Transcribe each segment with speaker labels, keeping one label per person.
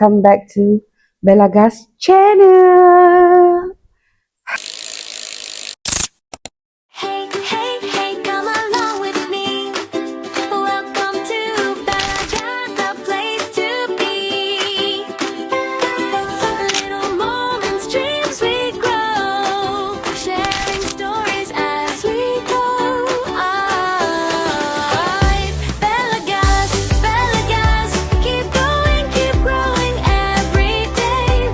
Speaker 1: welcome back to Bella Gas channel.
Speaker 2: Hey, hey, hey, come along with me. Welcome to Bella Gas, a place to be. Little moments, dreams we grow, sharing stories as we go. Bella Gas, keep going, keep growing every day.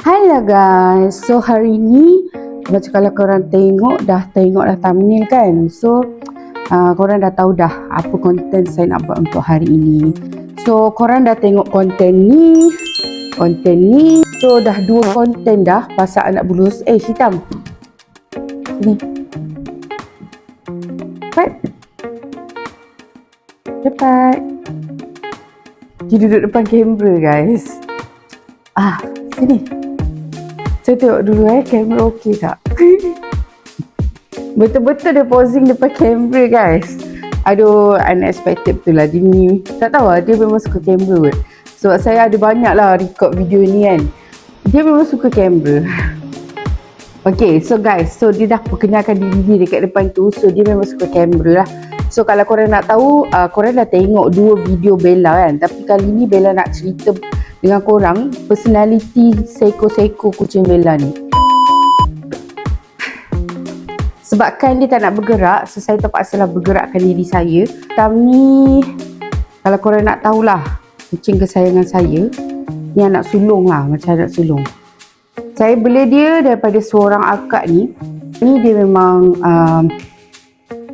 Speaker 1: Hello guys, so hari ni macam kalau korang tengok dah thumbnail kan. So korang dah tahu dah apa konten saya nak buat untuk hari ini. So korang dah tengok konten ni. So dah 2 konten dah pasal anak bulus. Hitam ni cepat dia duduk depan kamera guys. Sini saya tengok dulu kamera okey tak. Betul-betul dia posing depan kamera guys. Aduh, unexpected betul lah. Dia ni tak tahu lah, dia memang suka kamera kot. Sebab saya ada banyak lah record video ni kan. Dia memang suka kamera. Okay, so guys, so dia dah perkenalkan diri dia dekat depan tu. So dia memang suka kamera lah. So kalau korang nak tahu, korang dah tengok 2 video Bella kan. Tapi kali ni Bella nak cerita dengan korang personality seko-seko kucing Bella ni. Sebabkan dia tak nak bergerak, so saya terpaksalah bergerakkan diri saya. Hitam ni, kalau korang nak tahulah, kucing kesayangan saya. Ni anak sulung lah, macam anak sulung. Saya beli dia daripada seorang akak ni. Ni dia memang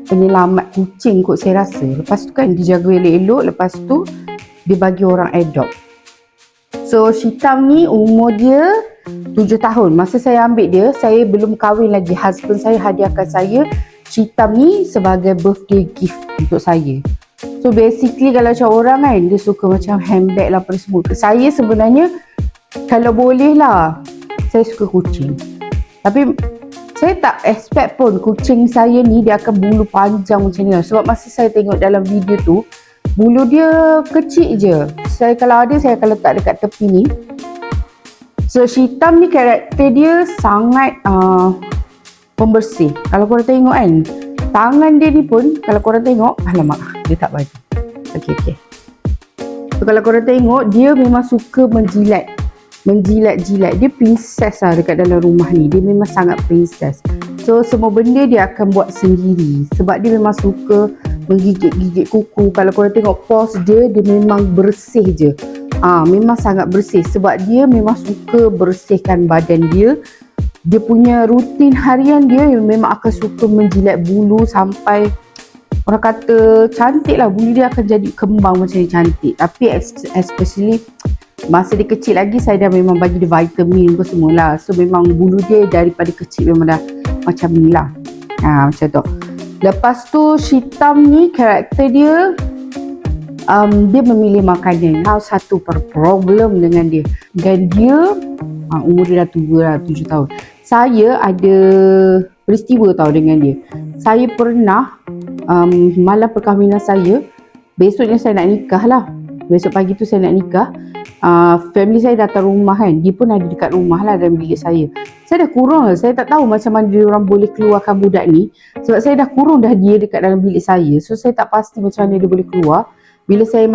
Speaker 1: penyelamat kucing kot saya rasa. Lepas tu kan dia jaga elok-elok, lepas tu dia bagi orang adopt. So Hitam ni umur dia 7 tahun. Masa saya ambil dia, saya belum kahwin lagi. Husband saya hadiahkan saya Hitam ni sebagai birthday gift untuk saya. So basically kalau macam orang kan, dia suka macam handbag lah apa semua. Saya sebenarnya kalau boleh lah, saya suka kucing. Tapi saya tak expect pun kucing saya ni dia akan bulu panjang macam ni lah. Sebab masa saya tengok dalam video tu, bulu dia kecil je. Saya kalau ada, saya akan letak dekat tepi ni. So Hitam ni karakter dia sangat pembersih. Kalau korang tengok kan, tangan dia ni pun kalau korang tengok, alamak dia tak baju. Okay. So kalau korang tengok, dia memang suka menjilat-jilat. Dia princess lah dekat dalam rumah ni. Dia memang sangat princess. So semua benda dia akan buat sendiri. Sebab dia memang suka menggigit-gigit kuku. Kalau korang tengok pose dia memang bersih je. Memang sangat bersih. Sebab dia memang suka bersihkan badan dia. Dia punya rutin harian dia memang akan suka menjilat bulu sampai orang kata cantik lah. Bulu dia akan jadi kembang macam ni, cantik. Tapi especially masa dia kecil lagi, saya dah memang bagi dia vitamin pun semualah. So memang bulu dia daripada kecil memang dah macam ni lah. Macam tu. Lepas tu Hitam ni karakter dia dia memilih makanan. Satu problem dengan dia. Dan dia umur dia dah tua lah, 7 tahun. Saya ada peristiwa tau dengan dia. Saya pernah malam perkahwinan saya, besoknya saya nak nikah lah. Besok pagi tu saya nak nikah. Family saya datang rumah kan. Dia pun ada dekat rumah lah dalam bilik saya. Saya dah kurung lah. Saya tak tahu macam mana dia orang boleh keluarkan budak ni. Sebab saya dah kurung dah dia dekat dalam bilik saya. So saya tak pasti macam mana dia boleh keluar. Bila saya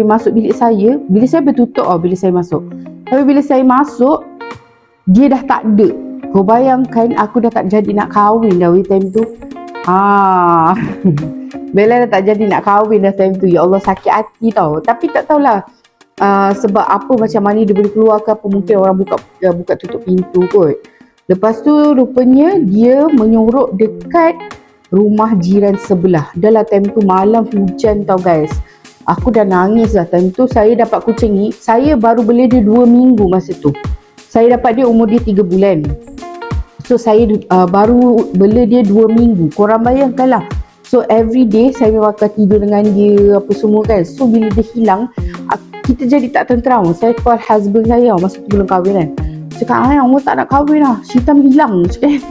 Speaker 1: masuk bilik saya bertutup bila saya masuk. Tapi bila saya masuk, dia dah tak ada. Kau bayangkan aku dah tak jadi nak kahwin dah time tu. Bella dah tak jadi nak kahwin dah time tu. Ya Allah, sakit hati tau. Tapi tak tahulah sebab apa, macam mana dia boleh keluar ke apa. Mungkin orang buka tutup pintu kot. Lepas tu rupanya dia menyorok dekat rumah jiran sebelah. Dah lah time tu malam hujan tau guys. Aku dah nangis lah time tu. Saya dapat kucing ni, saya baru beli dia 2 minggu masa tu. Saya dapat dia umur dia 3 bulan. So saya baru beli dia 2 minggu. Korang bayangkan lah. So every day saya memang akan tidur dengan dia apa semua kan. So bila dia hilang, kita jadi tak tenteram. Saya call husband saya masa tu belum kahwin kan. Cakap, orang tak nak kahwin lah, Hitam hilang. Cakap,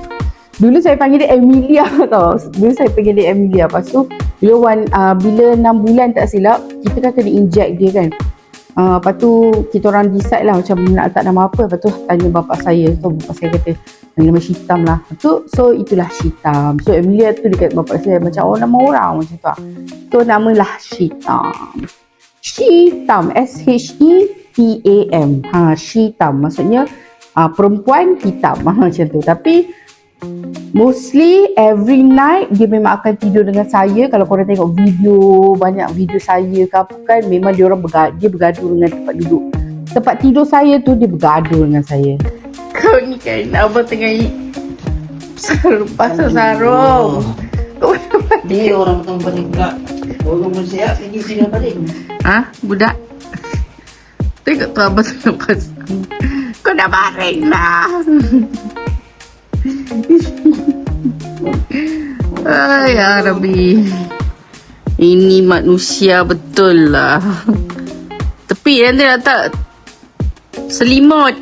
Speaker 1: dulu saya panggil dia Emilia tau. Dulu saya panggil dia Emilia. Lepas tu bila 6 bulan tak silap, kita kan kena inject dia kan. Lepas tu kita orang decide lah macam nak letak nama apa. Lepas tu tanya bapak saya. So bapak saya kata nama Syitam lah. So itulah Syitam. So Emilia tu dekat bapak saya macam nama orang macam tu lah. So namalah Syitam. Syitam, S-H-E-T-A-M. Syitam maksudnya perempuan hitam macam tu. Tapi mostly every night dia memang akan tidur dengan saya. Kalau korang tengok banyak video saya ke apa kan, memang dia bergaduh dengan tempat tidur saya tu, dia bergaduh dengan saya. Kau ni kan abang tengah pasal sarung.
Speaker 3: Dia orang tengah paling pula. Orang bersiap lagi sini paling.
Speaker 1: Budak. Tengok tu abang tengah pasal. Kau dah baring lah. Ya Rabbi, ini manusia betul lah. Tepi nanti letak selimut.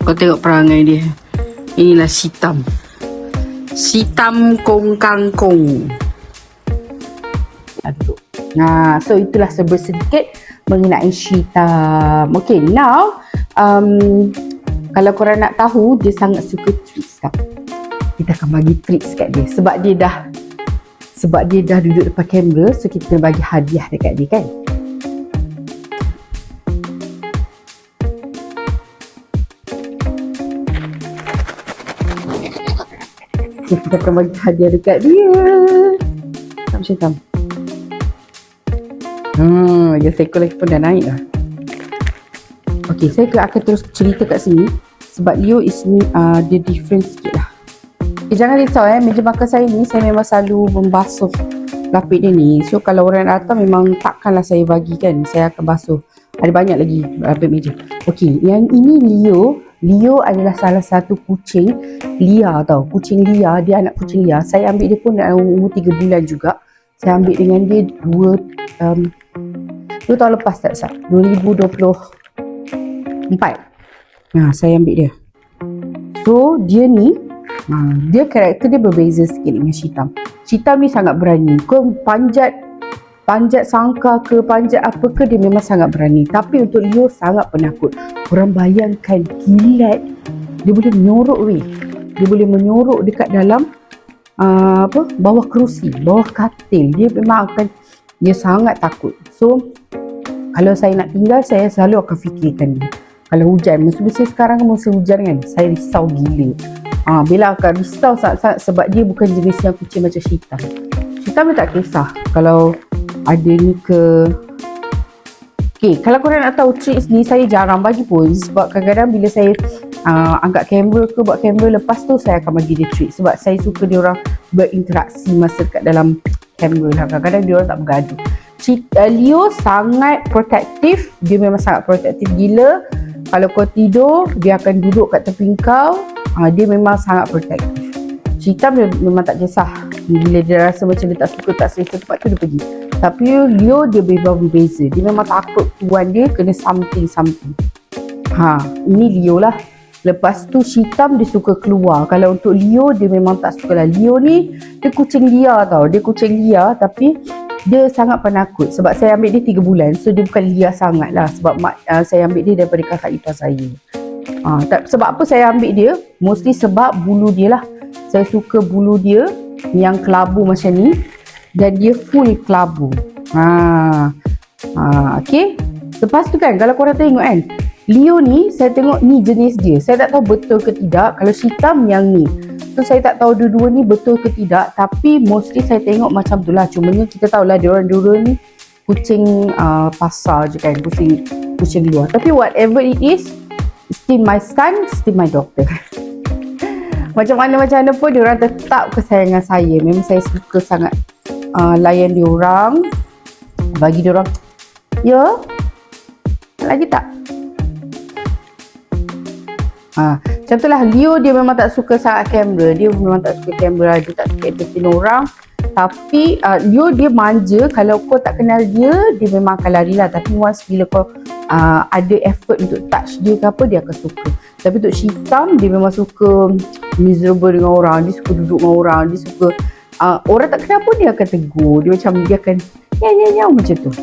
Speaker 1: Kau tengok perangai dia. Inilah Syitam. Syitam kong kangkong. Aduk. So itulah sedikit mengenai Syitam. Okay, now kalau korang nak tahu, dia sangat suka tricks tau. Kita akan bagi tricks kat dia. Sebab dia dah duduk depan kamera, so kita kena bagi hadiah dekat dia kan. So kita akan bagi hadiah dekat dia. Macam tu. Dia cycle lagi pun dah naik lah. Okay, saya akan terus cerita kat sini. Sebab Leo is dia different sikit lah. Okay, jangan risau meja makan saya ni, saya memang selalu membasuh lapik dia ni. So kalau orang datang memang takkanlah saya bagi kan, saya akan basuh. Ada banyak lagi lapik meja. Okay, yang ini Leo adalah salah satu kucing liar tau. Kucing liar, dia anak kucing liar. Saya ambil dia pun umur 3 bulan juga. Saya ambil dengan dia 2 tahun lepas tak sah, 2024. Saya ambil dia. So dia ni dia karakter dia berbeza sikit dengan Syitam. Syitam ni sangat berani. Kau panjat sangka ke, panjat apa ke, dia memang sangat berani. Tapi untuk Leo sangat penakut. Korang bayangkan kilat, dia boleh menyorok dia boleh menyorok dekat dalam bawah kerusi, bawah katil. Dia sangat takut. So kalau saya nak tinggal, saya selalu akan fikirkan dia. Kalau hujan, masa sekarang kan musim hujan kan, saya risau gila. Bella akan risau sangat-sangat sebab dia bukan jenis yang kucing macam Syitam. Syitam dia tak kisah kalau ada ni ke. Okay, kalau korang nak tahu tricks ni, saya jarang bagi pun. Sebab kadang-kadang bila saya angkat kamera ke, buat kamera, lepas tu saya akan bagi dia trick. Sebab saya suka dia orang berinteraksi masa kat dalam kamera lah. Kadang-kadang dia orang tak bergaduh. Leo sangat protektif. Dia memang sangat protektif gila. Kalau kau tidur, dia akan duduk kat tepi kau. Dia memang sangat protektif. Syitam dia memang tak kisah. Bila dia rasa macam dia tak suka, tak selesa tempat tu, dia pergi. Tapi Leo dia berbeza. Dia memang takut tuan dia kena something. Ini Leo lah. Lepas tu Syitam dia suka keluar. Kalau untuk Leo, dia memang tak suka lah. Leo ni dia kucing liar tau. Dia kucing liar tapi dia sangat penakut. Sebab saya ambil dia 3 bulan. So dia bukan liar sangat lah. Sebab saya ambil dia daripada kakak ipar saya. Sebab apa saya ambil dia? Mostly sebab bulu dia lah. Saya suka bulu dia yang kelabu macam ni. Dan dia full kelabu. Okay. Lepas tu kan, kalau korang tengok kan, Leo ni, saya tengok ni jenis dia. Saya tak tahu betul ke tidak. Kalau Syitam yang ni. So saya tak tahu dua-dua ni betul ke tidak. Tapi mostly saya tengok macam tu lah. Cumanya kita tahulah diorang dua ni kucing pasar je kan. Kucing luar. Tapi whatever it is, still my son, still my daughter. Macam mana pun diorang tetap kesayangan saya. Memang saya suka sangat layan diorang. Bagi diorang, ya, lagi tak? Macam tu lah. Leo dia memang tak suka sangat kamera. Dia memang tak suka kamera. Dia tak suka entertain orang. Tapi Leo dia manja. Kalau kau tak kenal dia, dia memang akan lari lah. Tapi once bila kau ada effort untuk touch dia ke apa, dia akan suka. Tapi untuk Syitam, dia memang suka miserable dengan orang. Dia suka duduk dengan orang. Dia suka orang tak kenal pun dia akan tegur. Dia akan nyau macam tu.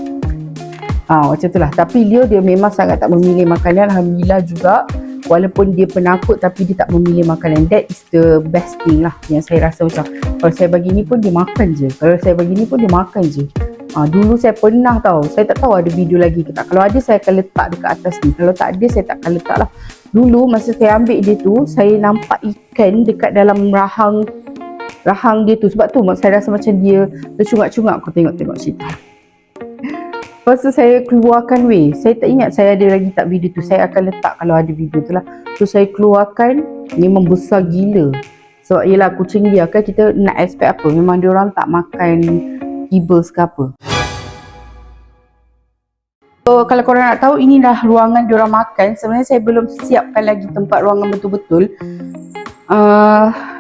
Speaker 1: Macam tu lah. Tapi Leo dia memang sangat tak memilih makanan. Alhamdulillah juga. Walaupun dia penakut tapi dia tak memilih makanan. That is the best thing lah. Yang saya rasa macam kalau saya bagi ni pun dia makan je. Kalau saya bagi ni pun dia makan je. Dulu saya pernah tahu. Saya tak tahu ada video lagi ke tak. Kalau ada saya akan letak dekat atas ni. Kalau tak ada saya tak akan letak lah. Dulu masa saya ambil dia tu, saya nampak ikan dekat dalam rahang dia tu. Sebab tu saya rasa macam dia tercungak-cungak. Aku tengok cerita. Lepas tu saya keluarkan saya tak ingat saya ada lagi tak video tu. Saya akan letak kalau ada video tu lah. So saya keluarkan, memang besar gila. Sebab yelah kucing dia kan kita nak expect apa. Memang dia orang tak makan kibbles ke apa. So kalau korang nak tahu inilah ruangan dia orang makan. Sebenarnya saya belum siapkan lagi tempat ruangan betul-betul.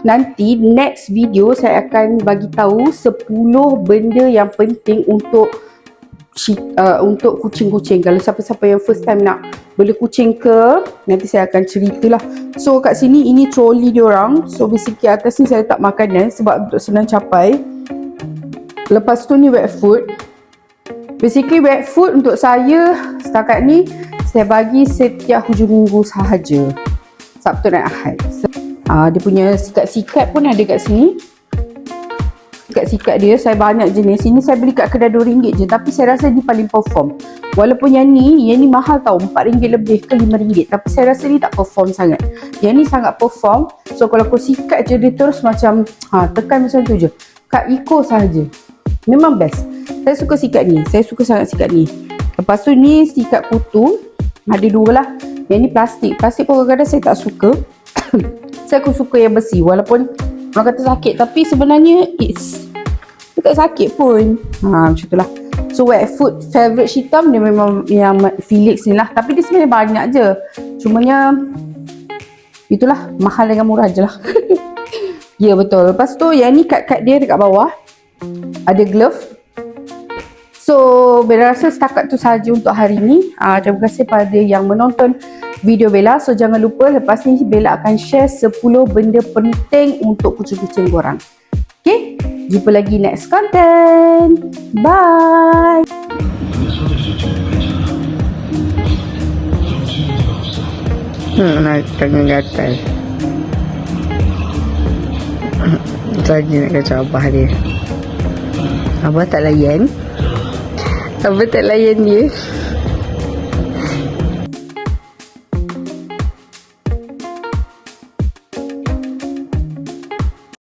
Speaker 1: Nanti next video saya akan bagi tahu 10 benda yang penting untuk kucing-kucing. Kalau siapa-siapa yang first time nak beli kucing ke, nanti saya akan ceritalah. So kat sini ini troli diorang. So basically atas ni saya letak makanan sebab untuk senang capai. Lepas tu ni wet food. Basically wet food untuk saya setakat ni saya bagi setiap hujung minggu sahaja. Sabtu dan Ahad. Dia punya sikat-sikat pun ada kat sini. Sikat-sikat dia saya banyak jenis. Ini saya beli kat kedai RM2 je. Tapi saya rasa ni paling perform. Walaupun yang ni mahal tau. RM4 lebih ke RM5. Tapi saya rasa ni tak perform sangat. Yang ni sangat perform. So kalau kau sikat je dia terus macam tekan macam tu je. Kat Eco sahaja. Memang best. Saya suka sikat ni. Saya suka sangat sikat ni. Lepas tu ni sikat kutu. Ada dua lah. Yang ni plastik. Plastik pun kadang-kadang saya tak suka. Saya suka yang besi. Walaupun orang kata sakit, tapi sebenarnya dia tak sakit pun. Macam tu lah. So wet food favourite hitam dia memang yang Felix ni lah. Tapi dia sebenarnya banyak je. Cumanya itulah, mahal dengan murah je lah. Ya betul. Lepas tu yang ni kad-kad dia dekat bawah. Ada glove. So Bella rasa setakat tu sahaja untuk hari ni. Terima kasih pada yang menonton video Bella. So jangan lupa lepas ni Bella akan share 10 benda penting untuk kucing-kucing korang. Okay, jumpa lagi next content. Bye.
Speaker 3: Naik tangan gatal. Lagi nak kacau Abah dia. Abah tak layan dia.